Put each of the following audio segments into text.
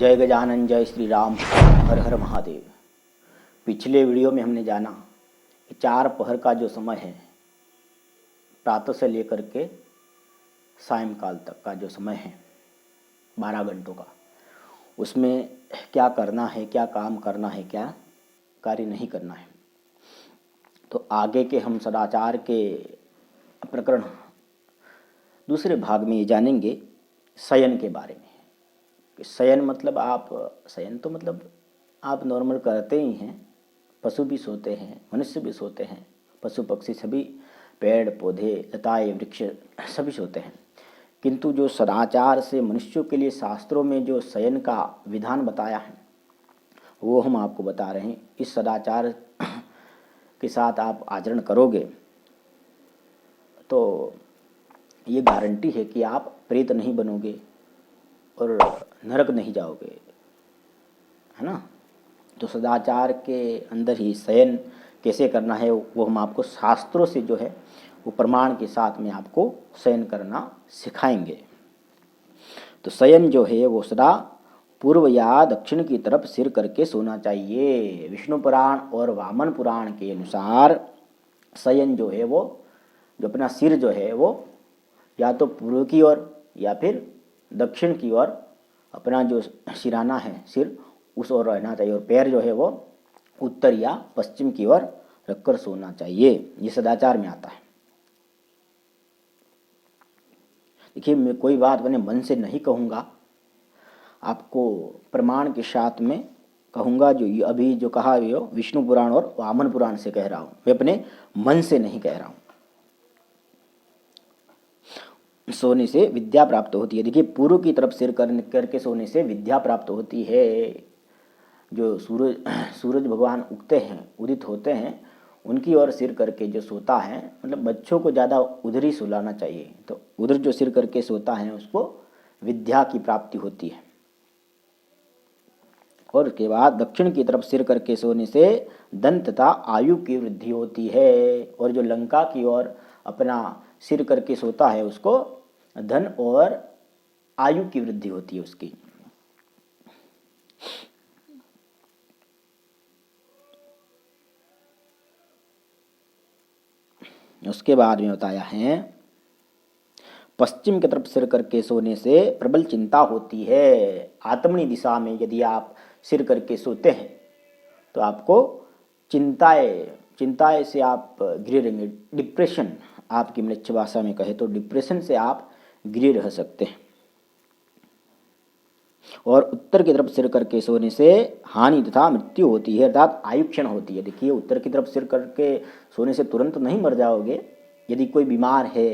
जय गजानन जय श्री राम हर हर महादेव। पिछले वीडियो में हमने जाना कि 4 पहर का जो समय है, प्रातः से लेकर के सायंकाल तक का जो समय है 12 घंटों का, उसमें क्या करना है, क्या काम करना है, क्या कार्य नहीं करना है। तो आगे के हम सदाचार के प्रकरण दूसरे भाग में ये जानेंगे शयन के बारे में। शयन मतलब शयन तो मतलब आप नॉर्मल करते ही हैं। पशु भी सोते हैं, मनुष्य भी सोते हैं, पशु पक्षी सभी, पेड़ पौधे लताएं वृक्ष सभी सोते हैं। किंतु जो सदाचार से मनुष्यों के लिए शास्त्रों में जो शयन का विधान बताया है वो हम आपको बता रहे हैं। इस सदाचार के साथ आप आचरण करोगे तो ये गारंटी है कि आप प्रेत नहीं बनोगे और नरक नहीं जाओगे, है ना। तो सदाचार के अंदर ही शयन कैसे करना है वो हम आपको शास्त्रों से जो है वो प्रमाण के साथ में आपको शयन करना सिखाएंगे। तो शयन जो है वो सदा पूर्व या दक्षिण की तरफ सिर करके सोना चाहिए। विष्णु पुराण और वामन पुराण के अनुसार शयन जो है वो जो अपना सिर जो है वो या तो पूर्व की ओर या फिर दक्षिण की ओर अपना जो सिराना है सिर उस ओर रहना चाहिए, और पैर जो है वो उत्तर या पश्चिम की ओर रखकर सोना चाहिए। ये सदाचार में आता है। देखिए, मैं कोई बात अपने मन से नहीं कहूँगा, आपको प्रमाण के साथ में कहूँगा। जो ये अभी जो कहा ये विष्णु पुराण और वामन पुराण से कह रहा हूँ, मैं अपने मन से नहीं कह रहा हूँ। सोने से विद्या प्राप्त होती है। देखिए, पूर्व की तरफ सिर करके सोने से विद्या प्राप्त होती है। जो सूरज भगवान उगते हैं, उदित होते हैं, उनकी ओर सिर करके जो सोता है, मतलब बच्चों को ज़्यादा उधर ही सुलाना चाहिए। तो उधर जो सिर करके सोता है उसको विद्या की प्राप्ति होती है। और उसके बाद दक्षिण की तरफ सिर करके सोने से धन तथा आयु की वृद्धि होती है। और जो लंका की ओर अपना सिर करके सोता है उसको धन और आयु की वृद्धि होती है उसकी। उसके बाद में बताया है पश्चिम की तरफ सिर करके सोने से प्रबल चिंता होती है। आत्मनी दिशा में यदि आप सिर करके सोते हैं तो आपको चिंताएं से आप घिरे रहेंगे। डिप्रेशन, आपकी मृच्छा भाषा में कहे तो डिप्रेशन से आप घिरे रह सकते हैं। और उत्तर की तरफ सिर करके सोने से हानि तथा मृत्यु होती है, अर्थात आयु क्षीण होती है। देखिए, उत्तर की तरफ सिर करके सोने से तुरंत नहीं मर जाओगे। यदि कोई बीमार है,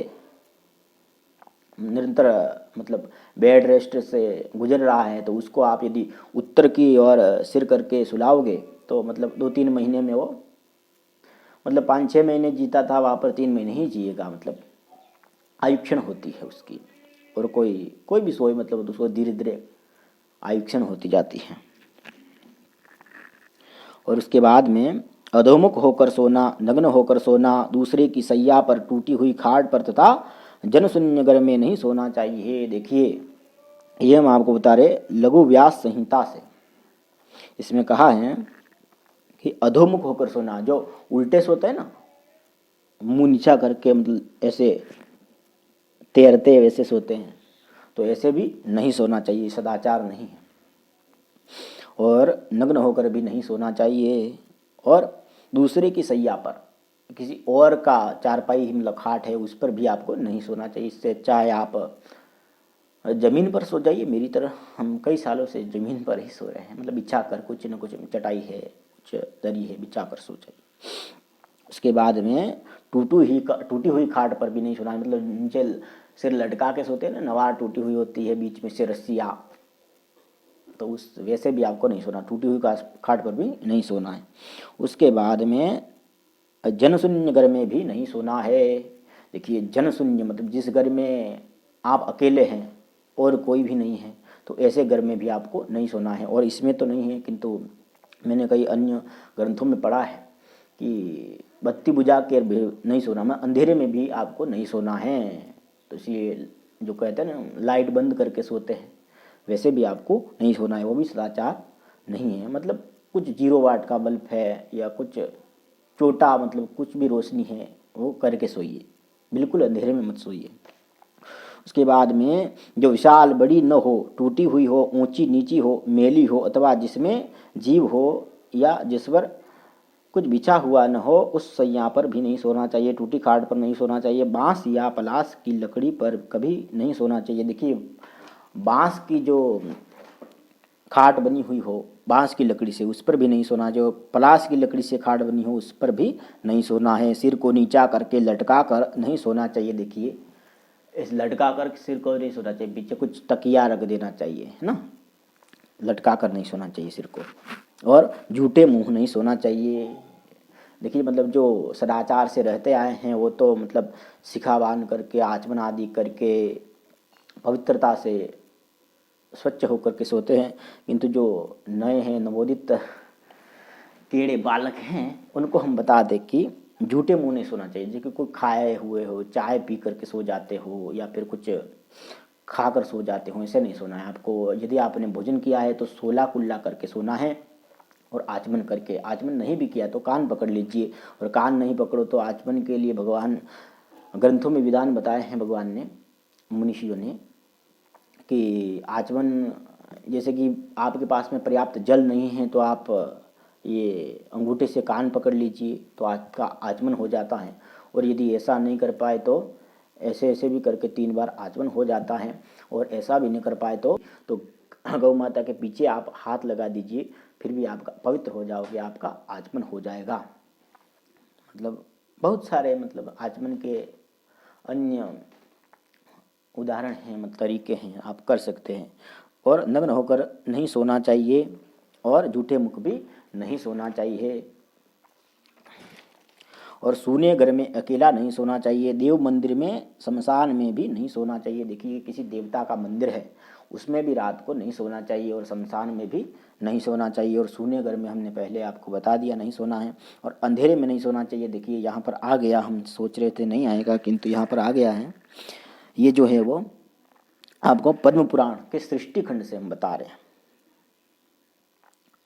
निरंतर मतलब बेड रेस्ट से गुजर रहा है, तो उसको आप यदि उत्तर की ओर सिर करके सुलाओगे तो मतलब 2-3 महीने में वो मतलब 5-6 महीने जीता था, वहाँ पर 3 महीने ही जिएगा। मतलब आयु क्षीण होती है उसकी। और कोई भी सोए मतलब उसको धीरे धीरे आयु क्षीण होती जाती है। और उसके बाद में अधोमुख होकर सोना, नग्न होकर सोना, दूसरे की सैया पर, टूटी हुई खाट पर तथा जनशून्य घर में नहीं सोना चाहिए। देखिए, ये हम आपको बता रहे लघु व्यास संहिता से। इसमें कहा है कि अधोमुख होकर सोना, जो उल्टे सोते हैं ना, मुंह नीचा करके, मतलब ऐसे तैरते वैसे सोते हैं, तो ऐसे भी नहीं सोना चाहिए, सदाचार नहीं है। और नग्न होकर भी नहीं सोना चाहिए। और दूसरे की सैया पर, किसी और का चारपाई मतलब खाट है उस पर भी आपको नहीं सोना चाहिए। इससे चाहे आप जमीन पर सो जाइए। मेरी तरह हम कई सालों से जमीन पर ही सो रहे हैं, मतलब बिछा कर, कुछ न कुछ चटाई है, कुछ दरी है, बिछा कर सो जाइए। उसके बाद में टूटी हुई खाट पर भी नहीं सोना है, मतलब नीचे सिर लटका के सोते हैं ना, नवार टूटी हुई होती है, बीच में से रस्सियाँ, तो उस वैसे भी आपको नहीं सोना, टूटी हुई खाट पर भी नहीं सोना है। उसके बाद में जनशून्य घर में भी नहीं सोना है। देखिए, जनशून्य मतलब जिस घर में आप अकेले हैं और कोई भी नहीं है, तो ऐसे घर में भी आपको नहीं सोना है। और इसमें तो नहीं है, किंतु मैंने कई अन्य ग्रंथों में पढ़ा है कि बत्ती बुझा कर भी नहीं सोना, मैं अंधेरे में भी आपको नहीं सोना है। तो इसलिए जो कहते हैं ना, लाइट बंद करके सोते हैं, वैसे भी आपको नहीं सोना है, वो भी सदाचार नहीं है। मतलब कुछ 0 वाट का बल्ब है या कुछ छोटा, मतलब कुछ भी रोशनी है वो करके सोइए, बिल्कुल अंधेरे में मत सोइए। उसके बाद में जो विशाल बड़ी न हो, टूटी हुई हो, ऊंची नीची हो, मेली हो, अथवा जिसमें जीव हो या जिस पर कुछ बिछा हुआ न हो, उस सैया पर भी नहीं सोना चाहिए। टूटी खाट पर नहीं सोना चाहिए। बांस या पलास की लकड़ी पर कभी नहीं सोना चाहिए। देखिए, बांस की जो खाट बनी हुई हो बांस की लकड़ी से, उस पर भी नहीं सोना। जो पलास की लकड़ी से खाट बनी हो उस पर भी नहीं सोना है। सिर को नीचा करके लटका कर नहीं सोना चाहिए। देखिए, इस लटका कर सिर को नहीं सोना चाहिए, पीछे कुछ तकिया रख देना चाहिए, है ना। लटका कर नहीं सोना चाहिए सिर को। और झूठे मुंह नहीं सोना चाहिए। देखिए, मतलब जो सदाचार से रहते आए हैं वो तो मतलब शिखा बांध करके, आचमन आदि करके, पवित्रता से स्वच्छ होकर के सोते हैं। किंतु जो नए हैं, नवोदित टेढ़े बालक हैं, उनको हम बता दें कि झूठे मुंह नहीं सोना चाहिए। जैसे कोई खाए हुए हो, चाय पी करके सो जाते हो या फिर कुछ खाकर सो जाते हो, ऐसे नहीं सोना है आपको। यदि आपने भोजन किया है तो सोला कुल्ला करके सोना है और आचमन करके। आचमन नहीं भी किया तो कान पकड़ लीजिए, और कान नहीं पकड़ो तो आचमन के लिए भगवान ग्रंथों में विधान बताए हैं भगवान ने, मुनीषियों ने, कि आचमन, जैसे कि आपके पास में पर्याप्त जल नहीं है तो आप ये अंगूठे से कान पकड़ लीजिए तो आपका आचमन हो जाता है। और यदि ऐसा नहीं कर पाए तो ऐसे ऐसे भी करके 3 बार आचमन हो जाता है। और ऐसा भी नहीं कर पाए तो गौ माता के पीछे आप हाथ लगा दीजिए, फिर भी आपका पवित्र हो जाओगे, आपका आचमन हो जाएगा। मतलब बहुत सारे मतलब आचमन के अन्य उदाहरण हैं, मतलब तरीके हैं, आप कर सकते हैं। और नग्न होकर नहीं सोना चाहिए और झूठे मुख भी नहीं सोना चाहिए। और सूने घर में अकेला नहीं सोना चाहिए। देव मंदिर में, शमशान में भी नहीं सोना चाहिए। देखिए, किसी देवता का मंदिर है उसमें भी रात को नहीं सोना चाहिए, और शमशान में भी नहीं सोना चाहिए। और सूने घर में हमने पहले आपको बता दिया नहीं सोना है। और अंधेरे में नहीं सोना चाहिए। देखिए, यहाँ पर आ गया, हम सोच रहे थे नहीं आएगा किंतु यहाँ पर आ गया है। ये जो है वो आपको पद्म पुराण के सृष्टि खंड से हम बता रहे हैं।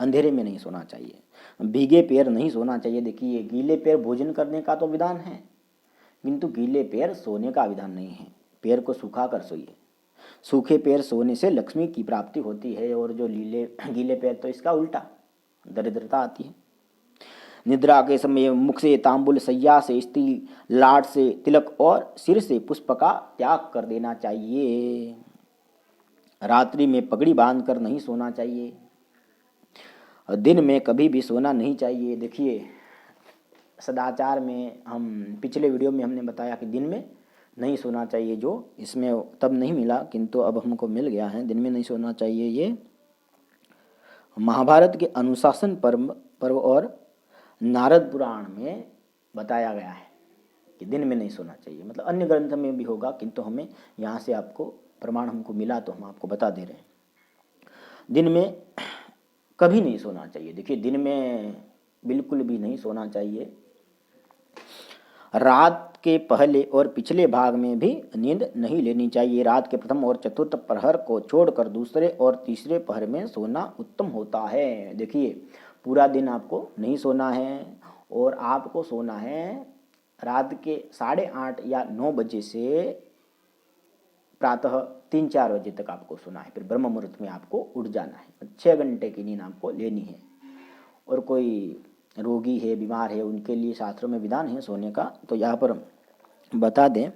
अंधेरे में नहीं सोना चाहिए। भीगे पैर नहीं सोना चाहिए। देखिए, गीले पैर भोजन करने का तो विधान है, किंतु गीले पैर सोने का विधान नहीं है। पैर को सूखा कर सोइए। सूखे पैर सोने से लक्ष्मी की प्राप्ति होती है, और जो गीले पैर तो इसका उल्टा, दरिद्रता आती है। निद्रा के समय मुख से तांबुल, सैया से स्त्री, लाट से तिलक और सिर से पुष्प का त्याग कर देना चाहिए। रात्रि में पगड़ी बांधकर नहीं सोना चाहिए। दिन में कभी भी सोना नहीं चाहिए। देखिए, सदाचार में हम पिछले वीडियो में हमने बताया कि दिन में नहीं सोना चाहिए, जो इसमें तब नहीं मिला किंतु अब हमको मिल गया है। दिन में नहीं सोना चाहिए, ये महाभारत के अनुशासन पर्व और नारद पुराण में बताया गया है कि दिन में नहीं सोना चाहिए। मतलब अन्य ग्रंथ में भी होगा किंतु हमें यहाँ से आपको प्रमाण हमको मिला तो हम आपको बता दे रहे हैं। दिन में कभी नहीं सोना चाहिए। देखिए, दिन में बिल्कुल भी नहीं सोना चाहिए। रात के पहले और पिछले भाग में भी नींद नहीं लेनी चाहिए। रात के प्रथम और चतुर्थ प्रहर को छोड़कर दूसरे और तीसरे प्रहर में सोना उत्तम होता है। देखिए, पूरा दिन आपको नहीं सोना है, और आपको सोना है रात के 8:30 या 9 बजे से प्रातः 3-4 बजे तक आपको सोना है। फिर ब्रह्म मुहूर्त में आपको उठ जाना है। 6 घंटे की नींद आपको लेनी है। और कोई रोगी है, बीमार है, उनके लिए शास्त्रों में विधान है सोने का, तो यहाँ पर बता दें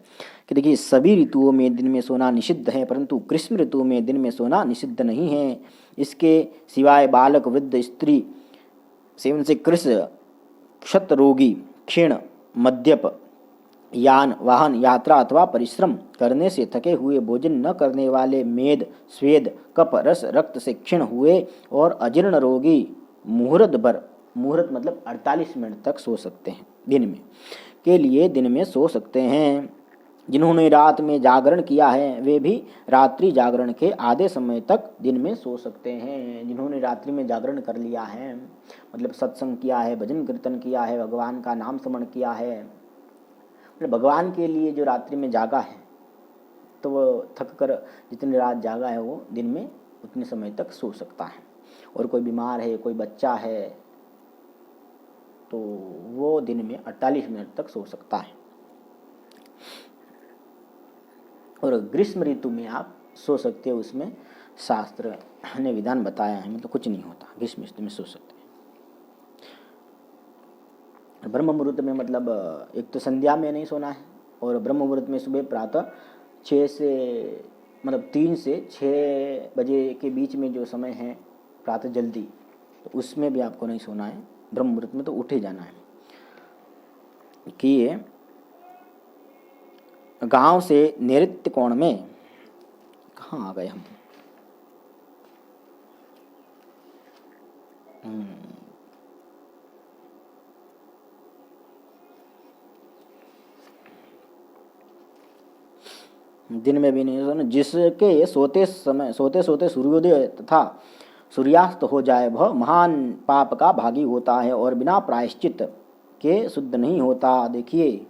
कि देखिए, सभी ऋतुओं में दिन में सोना निषिद्ध है, परंतु ग्रीष्म ऋतु में दिन में सोना निषिद्ध नहीं है। इसके सिवाय बालक, वृद्ध, स्त्री सेवन से कृष, क्षत रोगी, क्षीण, मद्यप, यान वाहन यात्रा अथवा परिश्रम करने से थके हुए, भोजन न करने वाले, मेद, स्वेद, कफ, रस, रक्त से क्षीण हुए और अजीर्ण रोगी मुहूर्त भर, मुहूर्त मतलब 48 मिनट तक सो सकते हैं। दिन में के लिए दिन में सो सकते हैं। जिन्होंने रात में जागरण किया है वे भी रात्रि जागरण के आधे समय तक दिन में सो सकते हैं। जिन्होंने रात्रि में जागरण कर लिया है, मतलब सत्संग किया है, भजन कीर्तन किया है, भगवान का नाम स्मरण किया है, मतलब भगवान के लिए जो रात्रि में जागा है, तो वो थक कर जितनी रात जागा है वो दिन में उतने समय तक सो सकता है। और कोई बीमार है, कोई बच्चा है, तो वो दिन में 48 मिनट तक सो सकता है। और ग्रीष्म ऋतु में आप सो सकते हो, उसमें शास्त्र ने विधान बताया है, मतलब कुछ नहीं होता, ग्रीष्म ऋतु में सो सकते हैं। ब्रह्म मुहूर्त में मतलब एक तो संध्या में नहीं सोना है, और ब्रह्म मुहूर्त में सुबह प्रातः 6 से मतलब 3 से 6 बजे के बीच में जो समय है प्रातः जल्दी, तो उसमें भी आपको नहीं सोना है। ब्रह्म मुहूर्त में तो उठे जाना है। कि ये गांव से नैऋत्य कोण में, कहाँ आ गए हम, दिन में भी नहीं सोना। जिसके सोते सोते सूर्योदय तथा सूर्यास्त हो जाए वह महान पाप का भागी होता है और बिना प्रायश्चित के शुद्ध नहीं होता। देखिए,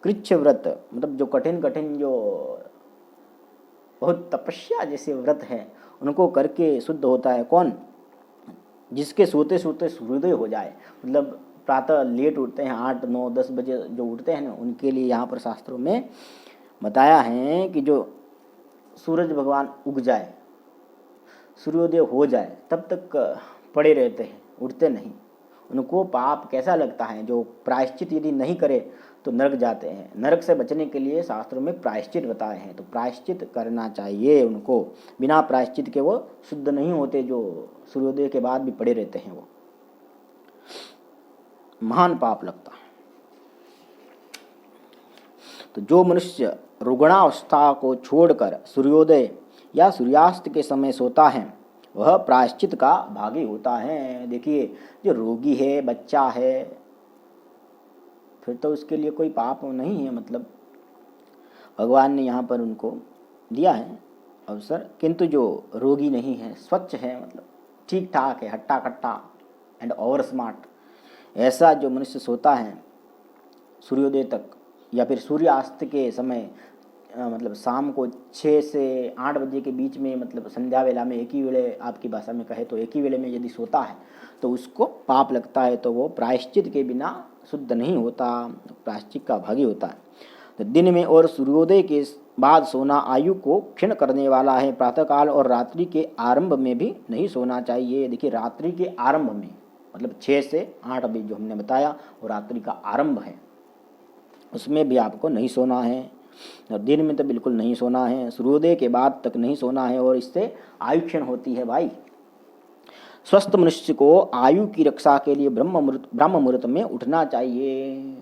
कृच्छ व्रत मतलब जो कठिन कठिन जो बहुत तपस्या जैसे व्रत है उनको करके शुद्ध होता है। कौन? जिसके सोते सोते सूर्योदय हो जाए, मतलब प्रातः लेट उठते हैं, 8 9 10 बजे जो उठते हैं ना, उनके लिए यहाँ पर शास्त्रों में बताया है कि जो सूरज भगवान उग जाए, सूर्योदय हो जाए, तब तक पड़े रहते हैं, उठते नहीं। उनको पाप कैसा लगता है, जो प्रायश्चित यदि नहीं करे तो नरक जाते हैं। नरक से बचने के लिए शास्त्रों में प्रायश्चित बताए हैं, तो प्रायश्चित करना चाहिए उनको। बिना प्रायश्चित के वो शुद्ध नहीं होते, जो सूर्योदय के बाद भी पड़े रहते हैं, वो महान पाप लगता है। तो जो मनुष्य रुग्णावस्था को छोड़कर सूर्योदय या सूर्यास्त के समय सोता है वह प्रायश्चित का भागी होता है। देखिए, जो रोगी है, बच्चा है, फिर तो उसके लिए कोई पाप नहीं है, मतलब भगवान ने यहाँ पर उनको दिया है अवसर। किंतु जो रोगी नहीं है, स्वच्छ है, मतलब ठीक ठाक है, हट्टा कट्टा एंड ओवर स्मार्ट, ऐसा जो मनुष्य सोता है सूर्योदय तक या फिर सूर्यास्त के समय, मतलब शाम को 6 से 8 बजे के बीच में, मतलब संध्या वेला में, एक ही वेले आपकी भाषा में कहे तो एक ही वेले में यदि सोता है तो उसको पाप लगता है, तो वो प्रायश्चित के बिना शुद्ध नहीं होता, प्रायश्चित का भागी होता है। तो दिन में और सूर्योदय के बाद सोना आयु को क्षीण करने वाला है। प्रातःकाल और रात्रि के आरंभ में भी नहीं सोना चाहिए। देखिए, रात्रि के आरंभ में मतलब 6 से 8 बजे जो हमने बताया वो रात्रि का आरंभ है, उसमें भी आपको नहीं सोना है। और दिन में तो बिल्कुल नहीं सोना है, सूर्योदय के बाद तक नहीं सोना है, और इससे आयु क्षीण होती है भाई। स्वस्थ मनुष्य को आयु की रक्षा के लिए ब्रह्म मुहूर्त में उठना चाहिए।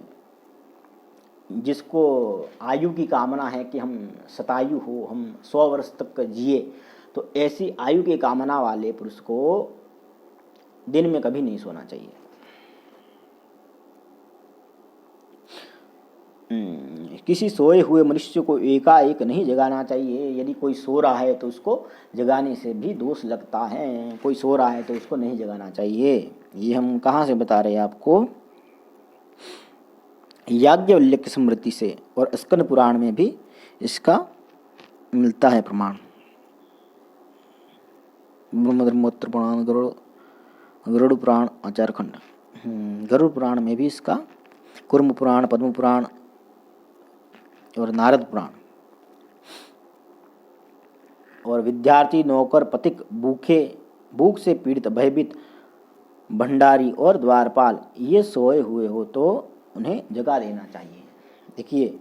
जिसको आयु की कामना है कि हम शतायु हो, हम 100 वर्ष तक जिए, तो ऐसी आयु की कामना वाले पुरुष को दिन में कभी नहीं सोना चाहिए। किसी सोए हुए मनुष्य को एकाएक नहीं जगाना चाहिए। यदि कोई सो रहा है तो उसको जगाने से भी दोष लगता है। कोई सो रहा है तो उसको नहीं जगाना चाहिए। ये हम कहाँ से बता रहे हैं आपको? याज्ञवल्क्य स्मृति से, और स्कंद पुराण में भी इसका मिलता है प्रमाण। ब्रह्मोत्तर पुराण, गरुड़ पुराण, आचार खंड, गरुड़ पुराण में भी इसका, कुर्म पुराण, पद्म पुराण और नारद पुराण। और विद्यार्थी, नौकर, पथिक, भूख से पीड़ित, भयभीत, भंडारी और द्वारपाल ये सोए हुए हो तो उन्हें जगा देना चाहिए। देखिए,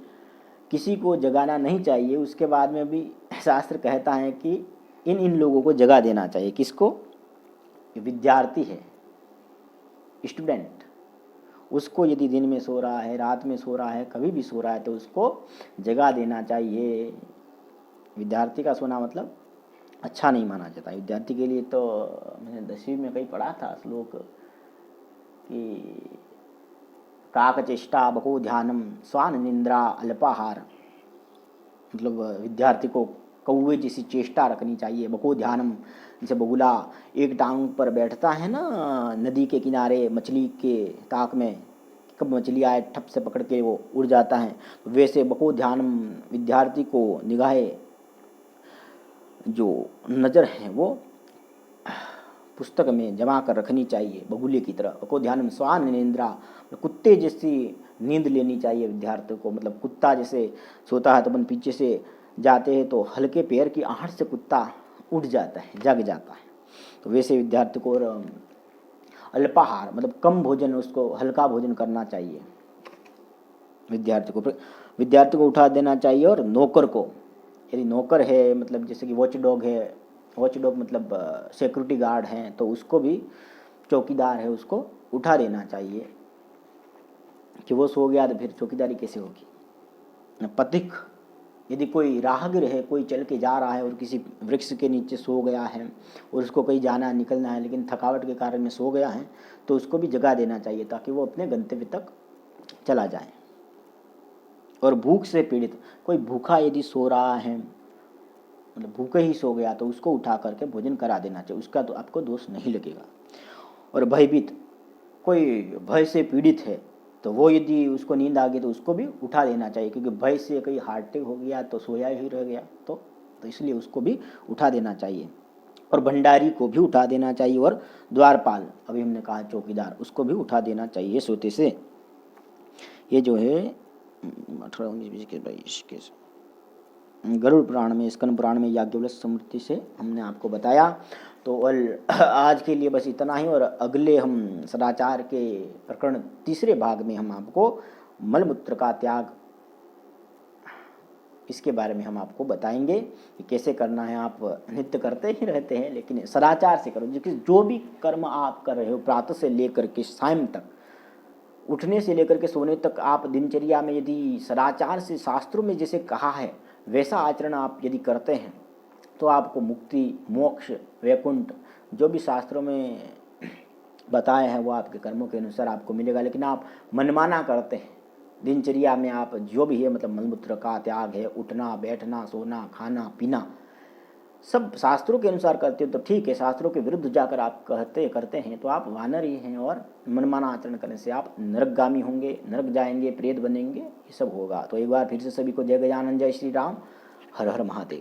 किसी को जगाना नहीं चाहिए। उसके बाद में भी शास्त्र कहता है कि इन लोगों को जगा देना चाहिए। किसको? विद्यार्थी है, स्टूडेंट, उसको यदि दिन में सो रहा है, रात में सो रहा है, कभी भी सो रहा है तो उसको जगा देना चाहिए। विद्यार्थी का सोना मतलब अच्छा नहीं माना जाता विद्यार्थी के लिए। तो मैंने 10वीं में कहीं पढ़ा था श्लोक कि काकचेष्टा बको ध्यानम स्वान निंद्रा अल्पाहार, मतलब विद्यार्थी को कौवे जैसी चेष्टा रखनी चाहिए। बको ध्यानम, जैसे बगुला एक टांग पर बैठता है ना नदी के किनारे मछली के ताक में, कब मछली आए ठप से पकड़ के वो उड़ जाता है, वैसे बको ध्यानम विद्यार्थी को निगाहे जो नज़र है वो पुस्तक में जमा कर रखनी चाहिए बगुले की तरह। को ध्यान में स्वान निंद्रा, कुत्ते जैसी नींद लेनी चाहिए विद्यार्थी को। मतलब कुत्ता जैसे सोता है तो अपन पीछे से जाते हैं तो हल्के पैर की आहट से कुत्ता उठ जाता है, जग जाता है। तो वैसे विद्यार्थी को अल्पाहार मतलब कम भोजन, उसको हल्का भोजन करना चाहिए विद्यार्थी को उठा देना चाहिए। और नौकर को, यदि नौकर है मतलब जैसे कि वॉच डॉग है, वॉच डॉग मतलब सिक्योरिटी गार्ड हैं, तो उसको भी, चौकीदार है, उसको उठा देना चाहिए कि वो सो गया तो फिर चौकीदारी कैसे होगी। पथिक, यदि कोई राहगीर है, कोई चल के जा रहा है और किसी वृक्ष के नीचे सो गया है और उसको कहीं जाना निकलना है लेकिन थकावट के कारण में सो गया है, तो उसको भी जगा देना चाहिए ताकि वो अपने गंतव्य तक चला जाए। और भूख से पीड़ित, कोई भूखा यदि सो रहा है, मतलब भूखे ही सो गया, तो उसको उठा करके भोजन करा देना चाहिए, उसका तो आपको दोष नहीं लगेगा। और भयभीत, कोई भय से पीड़ित है तो वो यदि उसको नींद आ गई तो उसको भी उठा देना चाहिए, क्योंकि भय से कहीं हार्ट अटैक हो गया तो सोया ही रह गया, तो इसलिए उसको भी उठा देना चाहिए। और भंडारी को भी उठा देना चाहिए। और द्वारपाल, अभी हमने कहा चौकीदार, उसको भी उठा देना चाहिए सोते से। ये जो है 18, 19, 20, 22 के गरुड़ पुराण में, स्कंद पुराण में याज्ञवल्क्य स्मृति से हमने आपको बताया। तो आज के लिए बस इतना ही। और अगले हम सदाचार के प्रकरण तीसरे भाग में हम आपको मलमूत्र का त्याग, इसके बारे में हम आपको बताएंगे कि कैसे करना है। आप नित्य करते ही रहते हैं लेकिन सदाचार से करो। जो भी कर्म आप कर रहे हो, प्रातः से लेकर के शाम तक, उठने से लेकर के सोने तक, आप दिनचर्या में यदि सदाचार से शास्त्रों में जैसे कहा है वैसा आचरण आप यदि करते हैं तो आपको मुक्ति, मोक्ष, वैकुंठ जो भी शास्त्रों में बताया है वो आपके कर्मों के अनुसार आपको मिलेगा। लेकिन आप मनमाना करते हैं दिनचर्या में, आप जो भी है मतलब मलमूत्र का त्याग है, उठना, बैठना, सोना, खाना, पीना, सब शास्त्रों के अनुसार करते हो तो ठीक है। शास्त्रों के विरुद्ध जाकर आप करते हैं तो आप वानर ही हैं। और मनमाना आचरण करने से आप नरकगामी होंगे, नरक जाएंगे, प्रेत बनेंगे, ये सब होगा। तो एक बार फिर से सभी को जय गजानन, जय श्री राम, हर हर महादेव।